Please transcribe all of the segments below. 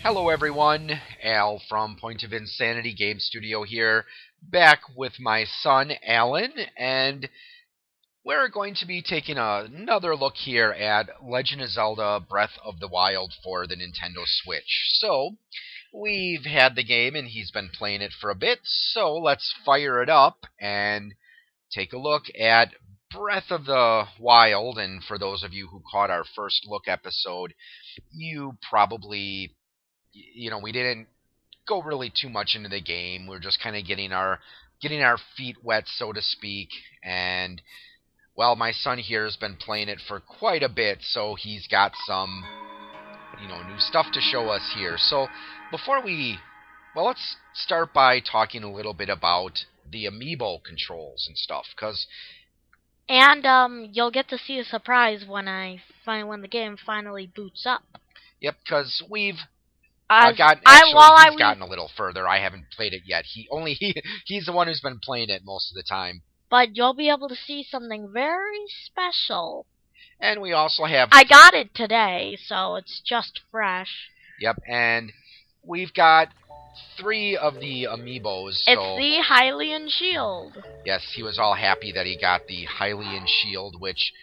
Hello everyone, Al from Point of Insanity Game Studio here, back with my son Alan, and we're going to be taking another look here at Legend of Zelda Breath of the Wild for the Nintendo Switch. So, we've had the game and he's been playing it for a bit, so let's fire it up and take a look at Breath of the Wild. And for those of you who caught our first look episode, you probably we didn't go really too much into the game. We're just kind of getting our feet wet, so to speak. And well, my son here has been playing it for quite a bit, so he's got some new stuff to show us here. So let's start by talking a little bit about the Amiibo controls and stuff, And you'll get to see a surprise when the game finally boots up. Yep, because we've As he's gotten a little further. I haven't played it yet. He's the one who's been playing it most of the time. But you'll be able to see something very special. And we also have... I got it today, so it's just fresh. Yep, and we've got 3 of the Amiibos. It's the Hylian Shield. Yes, he was all happy that he got the Hylian Shield, which...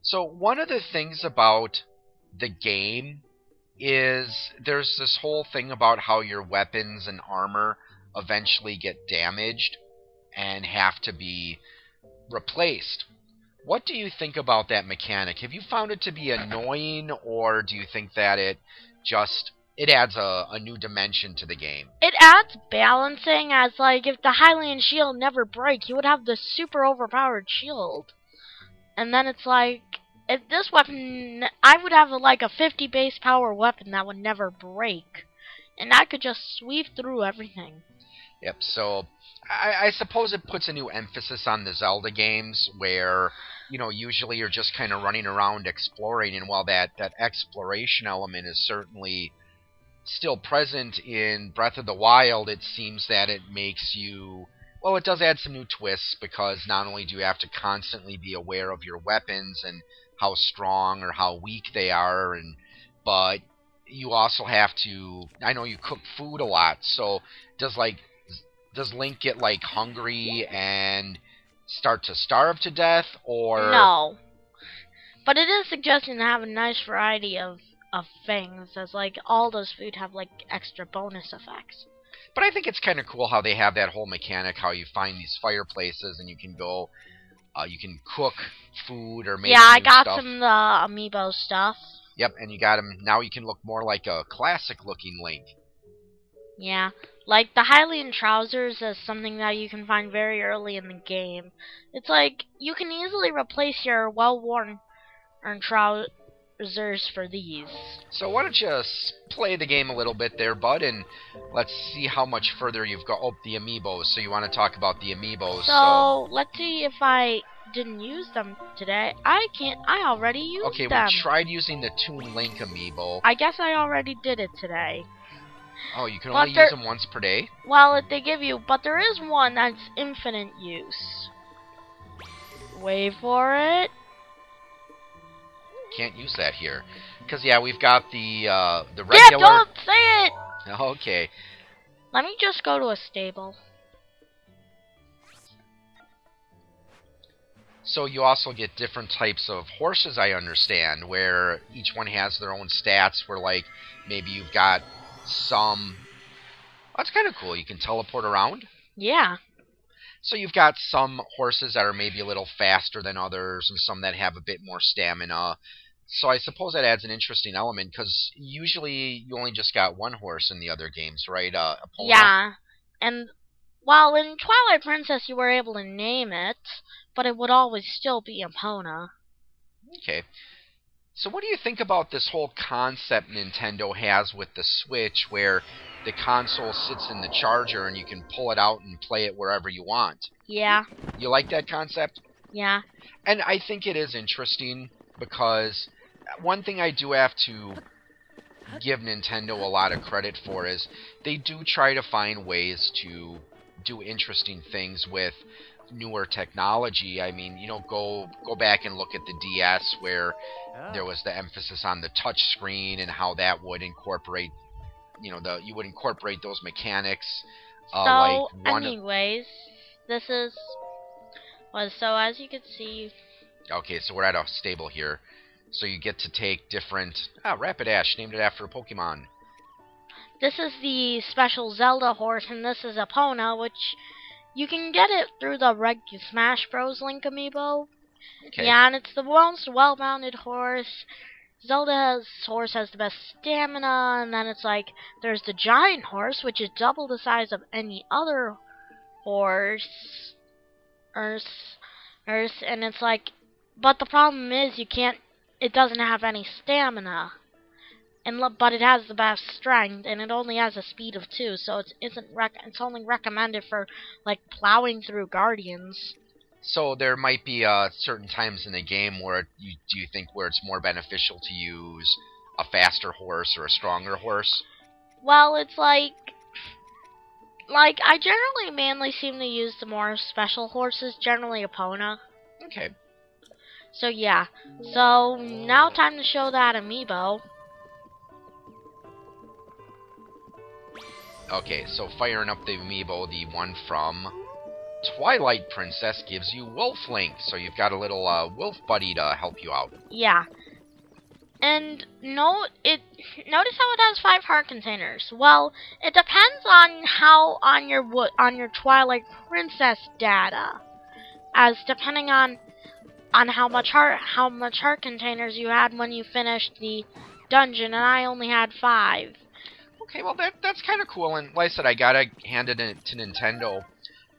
So one of the things about the game is there's this whole thing about how your weapons and armor eventually get damaged and have to be replaced. What do you think about that mechanic? Have you found it to be annoying, or do you think that it adds a new dimension to the game? It adds balancing, as if the Hylian Shield never break, you would have this super overpowered shield. And then it's if this weapon, I would have a 50 base power weapon that would never break. And I could just sweep through everything. Yep, so I suppose it puts a new emphasis on the Zelda games where, usually you're just kind of running around exploring. And while that exploration element is certainly still present in Breath of the Wild, it seems that it makes you... Well, it does add some new twists, because not only do you have to constantly be aware of your weapons and how strong or how weak they are, but you also have to... I know you cook food a lot, so does Link get hungry and start to starve to death, or... No. But it is suggesting to have a nice variety of things, as all those food have extra bonus effects. But I think it's kind of cool how they have that whole mechanic, how you find these fireplaces and you can go, you can cook food or make Yeah, I got stuff. some of the Amiibo stuff. Yep, and you got them. Now you can look more like a classic-looking Link. Yeah, the Hylian trousers is something that you can find very early in the game. It's you can easily replace your well-worn trousers for these. So why don't you play the game a little bit there, bud, and let's see how much further you've got. Oh, the Amiibos. So you want to talk about the Amiibos. So let's see if I didn't use them today. I already used them. Okay, we tried using the Toon Link Amiibo. I guess I already did it today. Oh, you can only use them once per day? Well, they give you, but there is one that's infinite use. Wait for it. Can't use that here, because we've got the regular... Yeah, don't say it! Okay. Let me just go to a stable. So you also get different types of horses, I understand, where each one has their own stats, where maybe you've got some... That's kind of cool. You can teleport around. Yeah. So you've got some horses that are maybe a little faster than others, and some that have a bit more stamina. So I suppose that adds an interesting element, because usually you only just got one horse in the other games, right? Epona? Yeah, and while in Twilight Princess you were able to name it, but it would always still be Epona. Okay. So what do you think about this whole concept Nintendo has with the Switch, where the console sits in the charger and you can pull it out and play it wherever you want? Yeah. You like that concept? Yeah. And I think it is interesting, because one thing I do have to give Nintendo a lot of credit for is they do try to find ways to do interesting things with newer technology. I mean, go back and look at the DS, where there was the emphasis on the touch screen and how that would incorporate you would incorporate those mechanics. Like So, one. anyways, this is so as you can see. Okay, so we're at a stable here. So you get to take different. Rapidash, named it after a Pokemon. This is the special Zelda horse, and this is Epona, which you can get it through the regular Smash Bros. Link amiibo. Okay. Yeah, and it's the most well-rounded horse. Zelda's horse has the best stamina, and then it's like there's the giant horse, which is double the size of any other horse. And it's like, but the problem is it doesn't have any stamina. But it has the best strength, and it only has a speed of 2, so it's only recommended for like plowing through guardians. So there might be certain times in the game where do you think where it's more beneficial to use a faster horse or a stronger horse? Well, it's like I generally mainly seem to use the more special horses, generally Epona. Okay. So yeah. So now time to show that amiibo. Okay, so firing up the amiibo, the one from Twilight Princess gives you Wolf Link, so you've got a little wolf buddy to help you out. Yeah. And notice how it has 5 heart containers. Well, it depends on your Twilight Princess data, as depending on how much heart containers you had when you finished the dungeon, and I only had 5. Okay, well that's kind of cool, and like I said, I gotta hand it to Nintendo.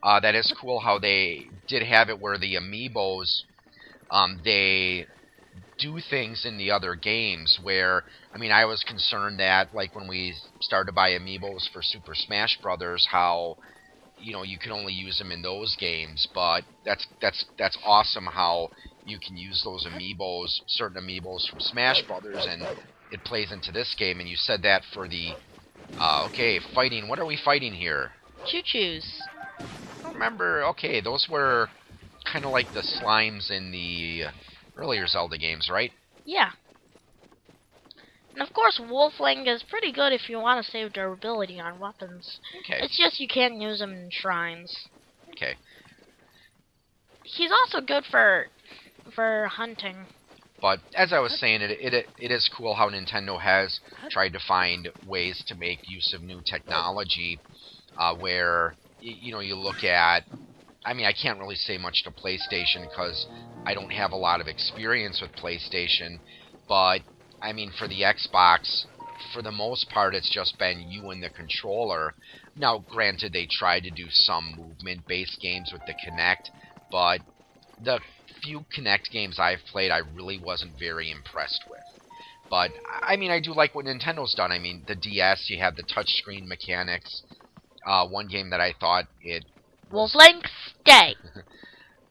That is cool how they did have it where the amiibos, they do things in the other games where, I mean, I was concerned that, like, when we started to buy amiibos for Super Smash Brothers, how, you can only use them in those games, but that's awesome how you can use those amiibos, certain amiibos from Smash Brothers, and it plays into this game, and you said that for the, okay, fighting, what are we fighting here? Choo-choos. I don't remember, okay, those were kind of like the slimes in the earlier Zelda games, right? Yeah. And of course, Wolfling is pretty good if you want to save durability on weapons. Okay. It's just you can't use them in shrines. Okay. He's also good for hunting. But as I was saying, it is cool how Nintendo has tried to find ways to make use of new technology, where you look at. I mean, I can't really say much to PlayStation because I don't have a lot of experience with PlayStation, but I mean, for the Xbox, for the most part, it's just been you and the controller. Now, granted, they tried to do some movement-based games with the Kinect, but the few Kinect games I've played, I really wasn't very impressed with. But, I mean, I do like what Nintendo's done. I mean, the DS, you have the touchscreen mechanics. One game that I thought Wolfling, stay!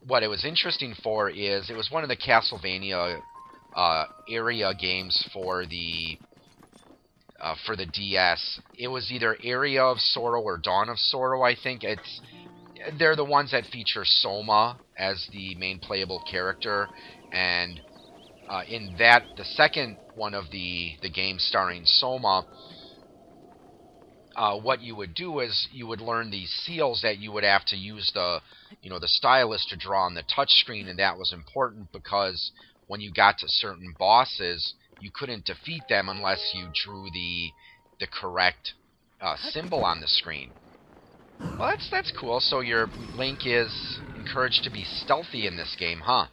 What it was interesting for is, it was one of the Castlevania area games for the DS. It was either Area of Sorrow or Dawn of Sorrow, I think. They're the ones that feature Soma as the main playable character, and in that, the second one of the games starring Soma, what you would do is you would learn these seals that you would have to use the stylus to draw on the touchscreen, and that was important because when you got to certain bosses, you couldn't defeat them unless you drew the correct symbol on the screen. Well, that's cool. So your Link is encouraged to be stealthy in this game, huh?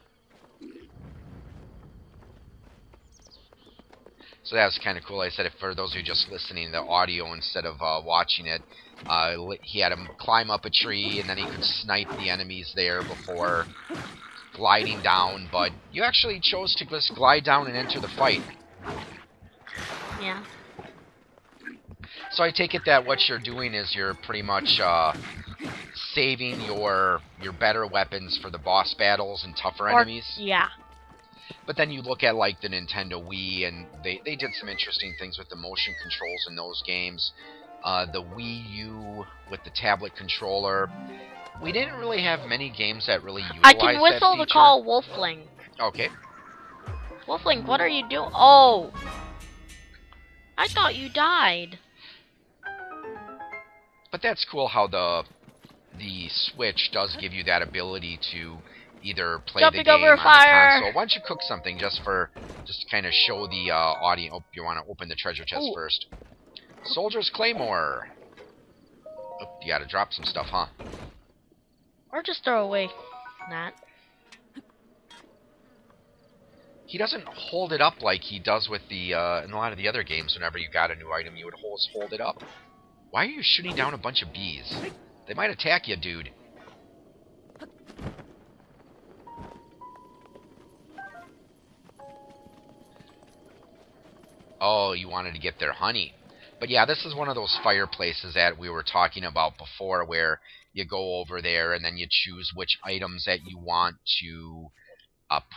So that was kind of cool. I said, for those of you just listening to the audio instead of watching it, he had him climb up a tree, and then he could snipe the enemies there before gliding down. But you actually chose to just glide down and enter the fight. Yeah. So I take it that what you're doing is you're pretty much saving your better weapons for the boss battles and tougher enemies. Yeah. But then you look at like the Nintendo Wii, and they did some interesting things with the motion controls in those games. The Wii U with the tablet controller. We didn't really have many games that really utilized I can whistle that to call Wolfling. Okay. Wolfling, what are you doing? Oh! I thought you died. But that's cool how the Switch does give you that ability to either play Jumping the game over on fire. the console. Why don't you cook something just to kind of show the audience? Oh, you want to open the treasure chest Ooh. first. Soldier's Claymore. Oh, you got to drop some stuff, huh? Or just throw away that. He doesn't hold it up like he does with the in a lot of the other games. Whenever you got a new item, you would hold it up. Why are you shooting down a bunch of bees? They might attack you, dude. Oh, you wanted to get their honey. But yeah, this is one of those fireplaces that we were talking about before, where you go over there and then you choose which items that you want to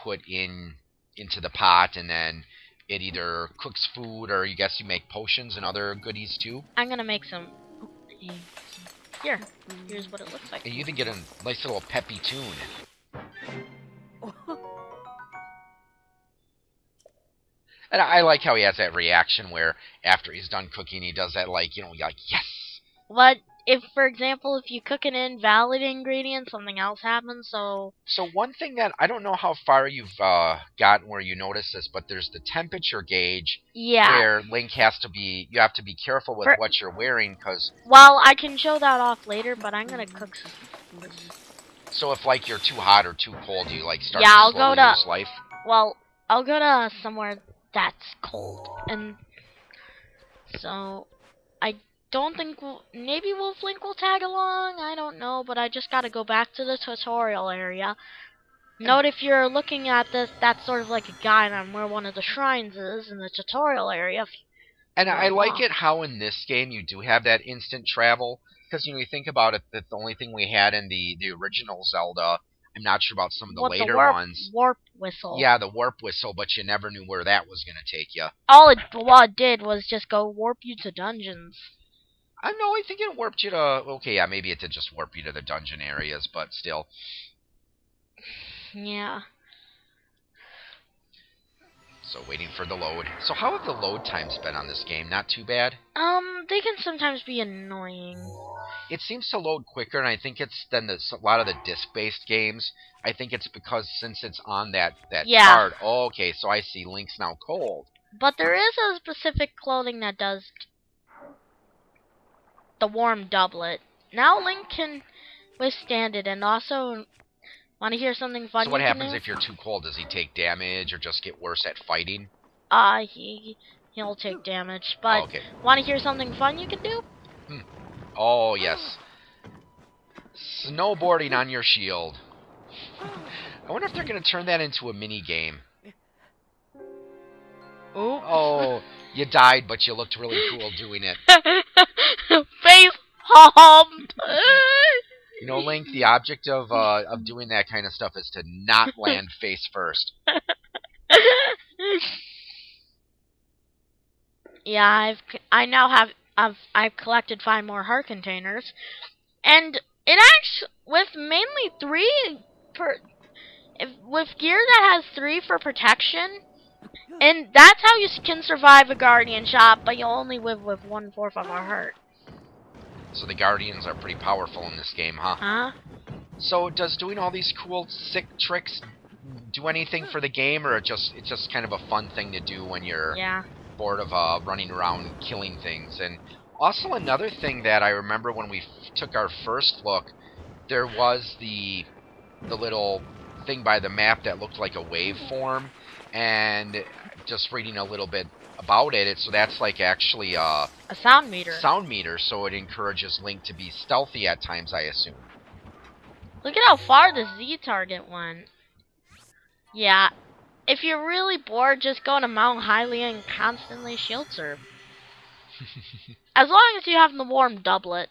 put into the pot, and then it either cooks food, or you guess you make potions and other goodies too. I'm gonna make some. Here, here's what it looks like. And you even get a nice little peppy tune. And I like how he has that reaction where after he's done cooking, he does that, like, you're like, yes! What if, for example, if you cook an invalid ingredient, something else happens, so... So one thing that, I don't know how far you've gotten where you notice this, but there's the temperature gauge. Yeah. Where Link has to be, you have to be careful with what you're wearing, because... Well, I can show that off later, but I'm gonna cook this. So if, like, you're too hot or too cold, you, like, start I'll to slowly go to... lose life? Well, I'll go to somewhere that's cold, and... So... I don't think maybe Wolf Link will tag along, I don't know, but I just gotta go back to the tutorial area. Note, if you're looking at this, that's sort of like a guide on where one of the shrines is in the tutorial area. And I like it how in this game you do have that instant travel, because, you know, you think about it, that the only thing we had in the original Zelda, I'm not sure about some of the later ones. Warp whistle. Yeah, the warp whistle, but you never knew where that was going to take you. All it did was just go warp you to dungeons. I know, I think it warped you to... Okay, yeah, maybe it did just warp you to the dungeon areas, but still. Yeah. So, waiting for the load. So, how have the load times been on this game? Not too bad? They can sometimes be annoying. It seems to load quicker, and I think it's than a lot of the disc-based games. I think it's because since it's on that card. Oh, okay, so I see. Link's now cold. But there is a specific clothing that does the warm doublet. Now Link can withstand it, and also, want to hear something fun? So what happens if you're too cold? Does he take damage or just get worse at fighting? He'll take damage. But okay. Want to hear something fun you can do? Oh, yes. Snowboarding on your shield. I wonder if they're going to turn that into a mini game. Oops. Oh, you died, but you looked really cool doing it. Face palm. You know, Link, the object of doing that kind of stuff is to not land face first. Yeah, I've collected 5 more heart containers, and it actually with mainly 3 with gear that has 3 for protection, and that's how you can survive a guardian shot, but you'll only live with 1/4 of a heart. So the guardians are pretty powerful in this game, huh? Huh? So does doing all these cool, sick tricks do anything for the game, or it's just kind of a fun thing to do when you're bored of running around killing things? And also another thing that I remember when we took our first look, there was the little thing by the map that looked like a waveform, and just reading a little bit about it, so that's like actually a sound meter. Sound meter, so it encourages Link to be stealthy at times, I assume. Look at how far the Z target went. Yeah. If you're really bored, just go to Mount Hylia and constantly shield serve. As long as you have the warm doublet.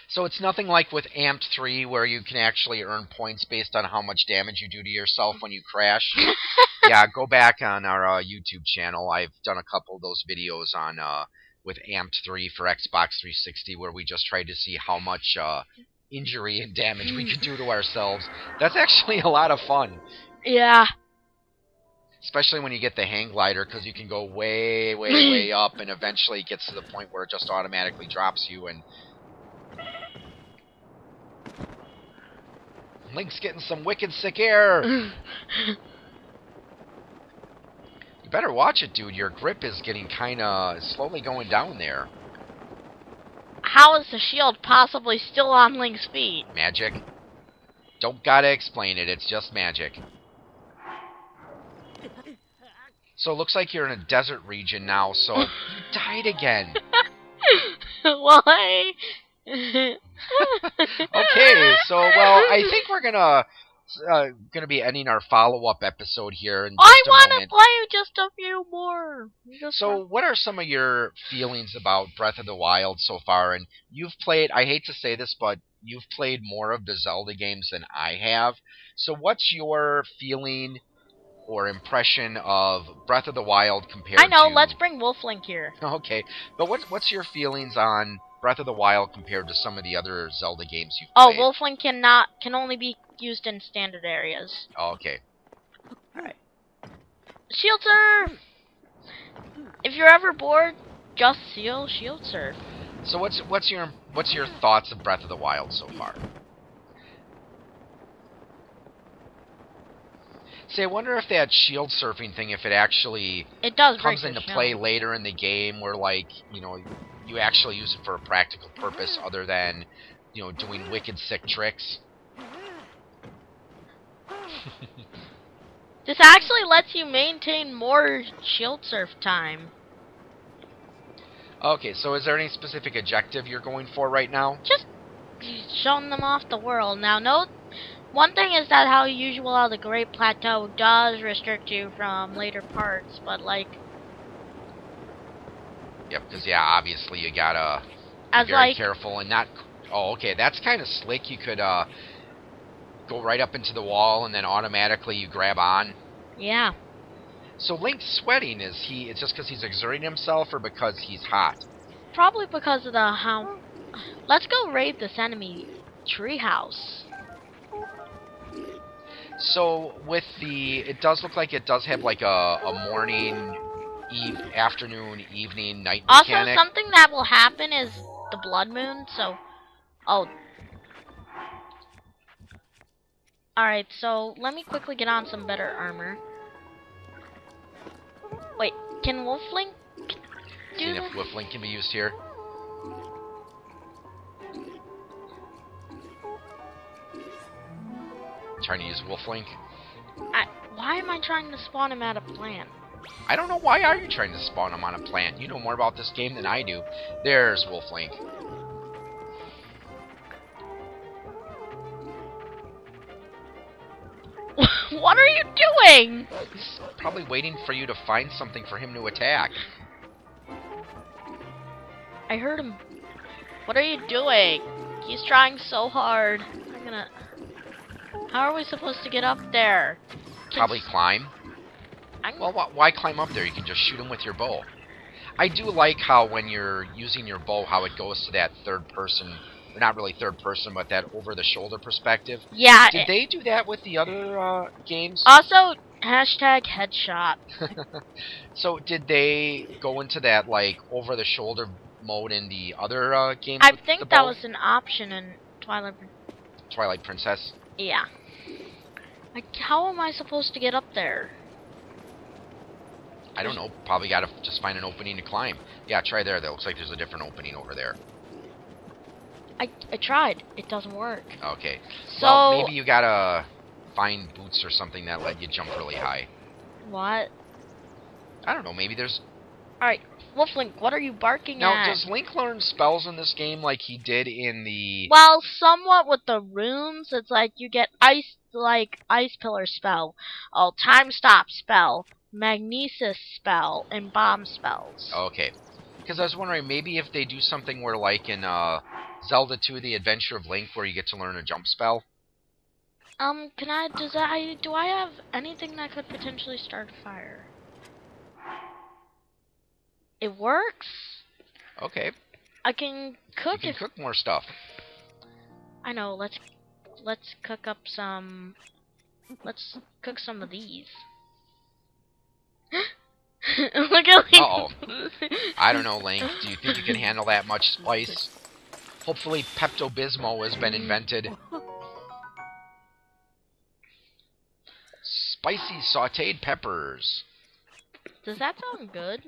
So it's nothing like with Amped 3 where you can actually earn points based on how much damage you do to yourself when you crash. Yeah, go back on our YouTube channel. I've done a couple of those videos on with Amped 3 for Xbox 360 where we just tried to see how much injury and damage we could do to ourselves. That's actually a lot of fun. Yeah. Especially when you get the hang glider, because you can go way, way, way up, and eventually it gets to the point where it just automatically drops you, and Link's getting some wicked sick air. You better watch it, dude. Your grip is getting kind of slowly going down there. How is the shield possibly still on Link's feet? Magic. Don't gotta explain it. It's just magic. So it looks like you're in a desert region now, so you died again. Why? Okay, so, well, I think we're gonna be ending our follow-up episode here in just I a want to moment. play just a few more. So, what are some of your feelings about Breath of the Wild so far? And you've played, I hate to say this, but you've played more of the Zelda games than I have. So, what's your feeling or impression of Breath of the Wild compared to... I know, let's bring Wolflink here. Okay, but what's your feelings on Breath of the Wild compared to some of the other Zelda games you've Oh, played? Wolflink can only be used in standard areas. Oh, okay. Alright. Shield Surf! If you're ever bored, just Shield Surf. So what's your thoughts of Breath of the Wild so far? See, I wonder if that shield surfing thing, if it actually comes into play later in the game, where, like, you know, you actually use it for a practical purpose other than, you know, doing wicked sick tricks. This actually lets you maintain more shield surf time. Okay, so is there any specific objective you're going for right now? Just showing them off the world. Now, note, one thing is that how usual the Great Plateau does restrict you from later parts, but, like... Yep, because, yeah, obviously you gotta be very careful and not... Oh, okay, that's kind of slick. You could, go right up into the wall and then automatically you grab on. Yeah. So Link's sweating, it's just because he's exerting himself or because he's hot? Probably because of how... Let's go raid this enemy treehouse. So with it does look like it does have like a morning, afternoon, evening, night mechanic. Also, something that will happen is the blood moon, so... Oh. Alright, so let me quickly get on some better armor. Wait, can Wolflink do Seeing if Wolflink can be used here. Trying to use Wolflink. Why am I trying to spawn him at a plant? I don't know. Why are you trying to spawn him on a plant? You know more about this game than I do. There's Wolflink. What are you doing? He's probably waiting for you to find something for him to attack. I heard him. What are you doing? He's trying so hard. How are we supposed to get up there? Probably climb. Well, why climb up there? You can just shoot him with your bow. I do like how when you're using your bow, how it goes to that third person, or not really third person, but that over-the-shoulder perspective. Yeah. Did they do that with the other games? Also, #headshot. So did they go into that, like, over-the-shoulder mode in the other games? I think that was an option in Twilight Princess? Yeah. Like, how am I supposed to get up there? I don't know. Probably gotta just find an opening to climb. Yeah, try there. That looks like there's a different opening over there. I tried. It doesn't work. Okay. So... Well, maybe you gotta find boots or something that let you jump really high. What? I don't know. Maybe there's... Alright, Wolflink, what are you barking at? Now, does Link learn spells in this game like he did in the... Well, somewhat with the runes. It's like you get ice pillar spell, time stop spell, magnesis spell, and bomb spells. Okay. Because I was wondering, maybe if they do something where, like in Zelda 2, The Adventure of Link, where you get to learn a jump spell. Do I have anything that could potentially start a fire? It works. Okay. I can cook. You can cook more stuff. I know. Let's cook up some. Let's cook some of these. Look at Link. Uh-oh. I don't know, Link. Do you think you can handle that much spice? Hopefully Pepto-Bismol has been invented. spicy sautéed peppers. Does that sound good?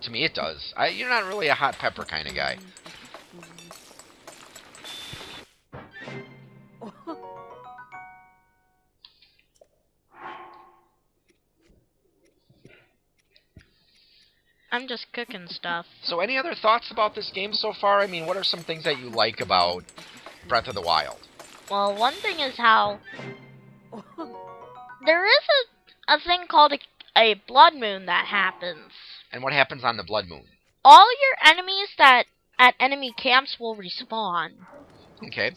To me, it does. You're not really a hot pepper kind of guy. I'm just cooking stuff. So any other thoughts about this game so far? I mean, what are some things that you like about Breath of the Wild? Well, one thing is how there is a thing called a blood moon that happens. And what happens on the Blood Moon? All your enemies that at enemy camps will respawn. Okay.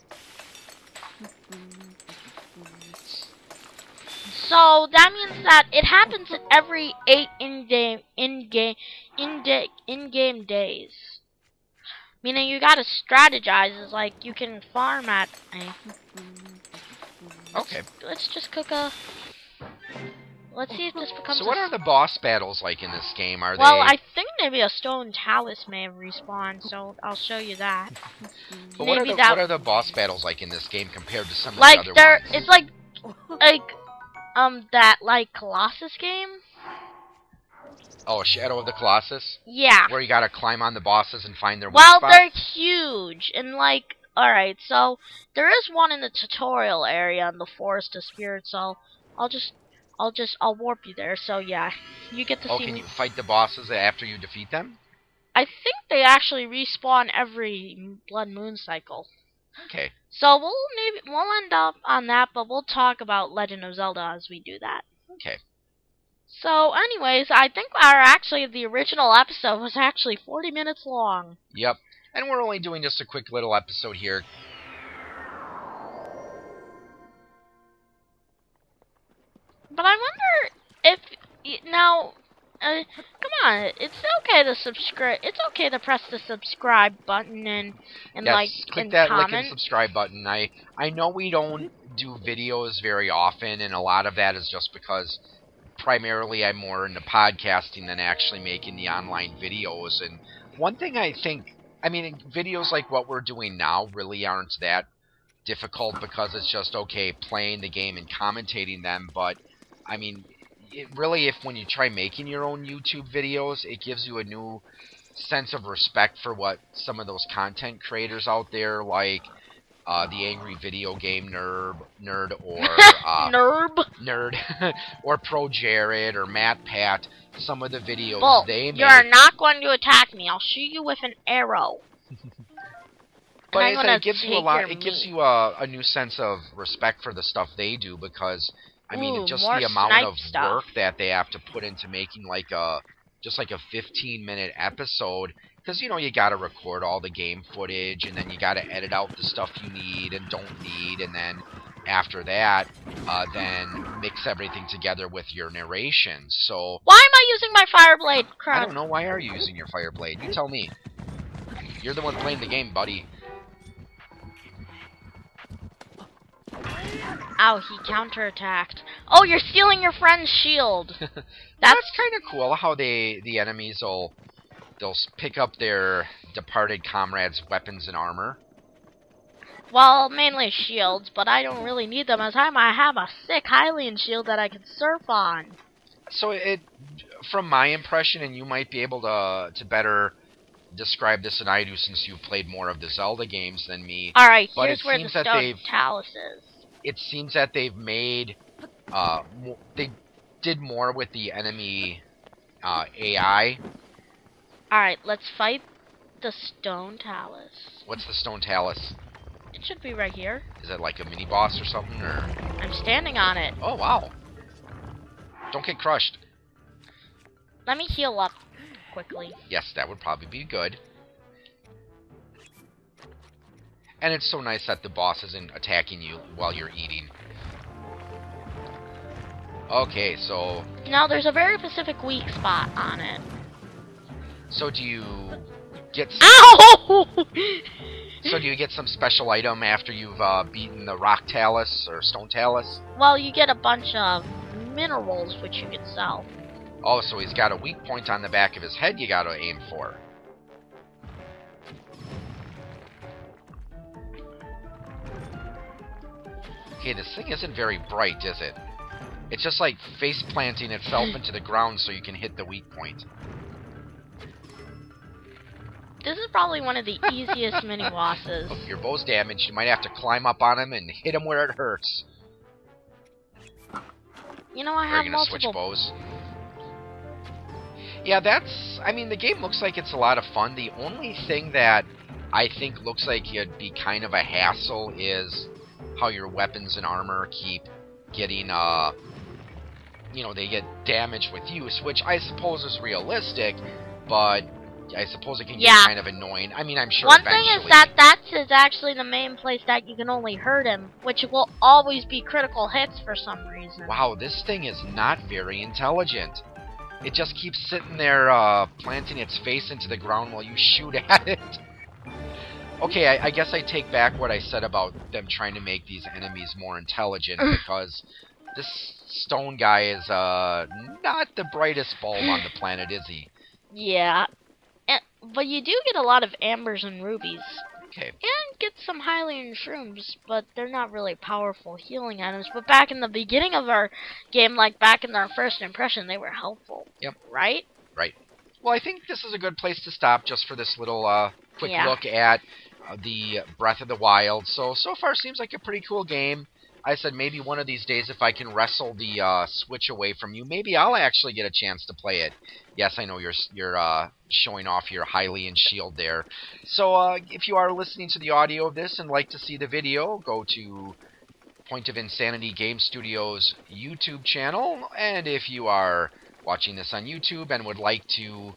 So that means that it happens every 8 in-game days. Meaning you gotta strategize. It's like you can farm at. Okay. Let's just cook a. Let's see if this becomes. So what are the boss battles like in this game? Are Well, they? I think maybe a stone talus may have respawned, so I'll show you that. But Maybe what are the boss battles like in this game compared to some of the like other there, ones? it's like that like Colossus game. Oh, Shadow of the Colossus? Yeah. Where you gotta climb on the bosses and find their weak Well, spots? they're huge, and like, alright, so there is one in the tutorial area in the Forest of Spirits, so I'll warp you there, so yeah, you get to see can me. you fight the bosses after you defeat them? I think they actually respawn every Blood Moon cycle. Okay. So we'll end up on that, but we'll talk about Legend of Zelda as we do that. Okay. So anyways, I think the original episode was actually 40 minutes long. Yep. And we're only doing just a quick little episode here. But I wonder if now, come on, it's okay to subscribe. It's okay to press the subscribe button and Yes, like click and that comment. like and subscribe button. I know we don't do videos very often, and a lot of that is just because primarily I'm more into podcasting than actually making the online videos. And one thing I think, I mean, videos like what we're doing now really aren't that difficult because it's just, okay, playing the game and commentating them. But, I mean, it really, when you try making your own YouTube videos, it gives you a new sense of respect for what some of those content creators out there, like the Angry Video Game Nerd or Nerd or Pro Jared or Matt Pat, some of the videos Bull, they make. you're not going to attack me. I'll shoot you with an arrow. But it gives you a lot. It gives you a new sense of respect for the stuff they do because I mean, just the amount of work that they have to put into making like a 15-minute episode. Because, you got to record all the game footage, and then you got to edit out the stuff you need and don't need, and then after that, then mix everything together with your narration. So why am I using my fire blade? Crap. I don't know. Why are you using your fire blade? You tell me. You're the one playing the game, buddy. Ow, he counterattacked. Oh, you're stealing your friend's shield. That's kind of cool how the enemies they'll pick up their departed comrades' weapons and armor. Well, mainly shields, but I don't really need them as I have a sick Hylian shield that I can surf on. So from my impression, and you might be able to better describe this than I do since you've played more of the Zelda games than me. Alright, here's where the stone talus is. It seems that they've made... they did more with the enemy AI. Alright, let's fight the stone talus. What's the stone talus? It should be right here. Is it like a mini boss or something, or? I'm standing on it. Oh wow! Don't get crushed. Let me heal up quickly. Yes, that would probably be good. And it's so nice that the boss isn't attacking you while you're eating. Okay, so... No, there's a very specific weak spot on it. So do you get... Ow! So do you get some special item after you've beaten the rock talus or stone talus? Well, you get a bunch of minerals which you can sell. Oh, so he's got a weak point on the back of his head you gotta aim for. Okay, this thing isn't very bright, is it? It's just like face planting itself into the ground so you can hit the weak point. This is probably one of the easiest mini bosses. If your bow's damaged, you might have to climb up on him and hit him where it hurts. You know, I Are have you gonna switch multiple. bows? Yeah, that's... I mean, the game looks like it's a lot of fun. The only thing that I think looks like it'd be kind of a hassle is how your weapons and armor keep getting, you know, they get damaged with use, which I suppose is realistic, but I suppose it can get kind of annoying. I mean, I'm sure One eventually... thing is that is actually the main place that you can only hurt him, which will always be critical hits for some reason. Wow, this thing is not very intelligent. It just keeps sitting there, planting its face into the ground while you shoot at it. Okay, I guess I take back what I said about them trying to make these enemies more intelligent, because this stone guy is, not the brightest bulb on the planet, is he? Yeah. But you do get a lot of ambers and rubies. Okay. And get some Hylian shrooms, but they're not really powerful healing items. But back in the beginning of our game, like back in our first impression, they were helpful. Yep. Right? Right. Well, I think this is a good place to stop just for this little quick look at the Breath of the Wild. So far seems like a pretty cool game. I said maybe one of these days if I can wrestle the Switch away from you, maybe I'll actually get a chance to play it. Yes, I know you're showing off your Hylian shield there. So if you are listening to the audio of this and like to see the video, go to Point of Insanity Game Studios YouTube channel. And if you are watching this on YouTube and would like to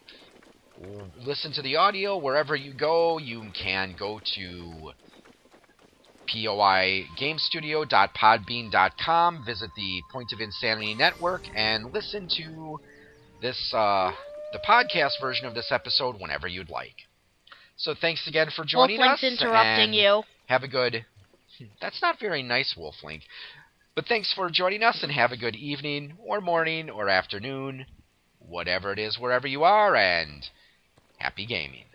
listen to the audio wherever you go, you can go to poigamestudio.podbean.com, visit the Point of Insanity Network, and listen to this the podcast version of this episode whenever you'd like. So thanks again for joining us. Wolflink's interrupting you. Have a good... That's not very nice, Wolflink. But thanks for joining us, and have a good evening, or morning, or afternoon, whatever it is, wherever you are, and happy gaming.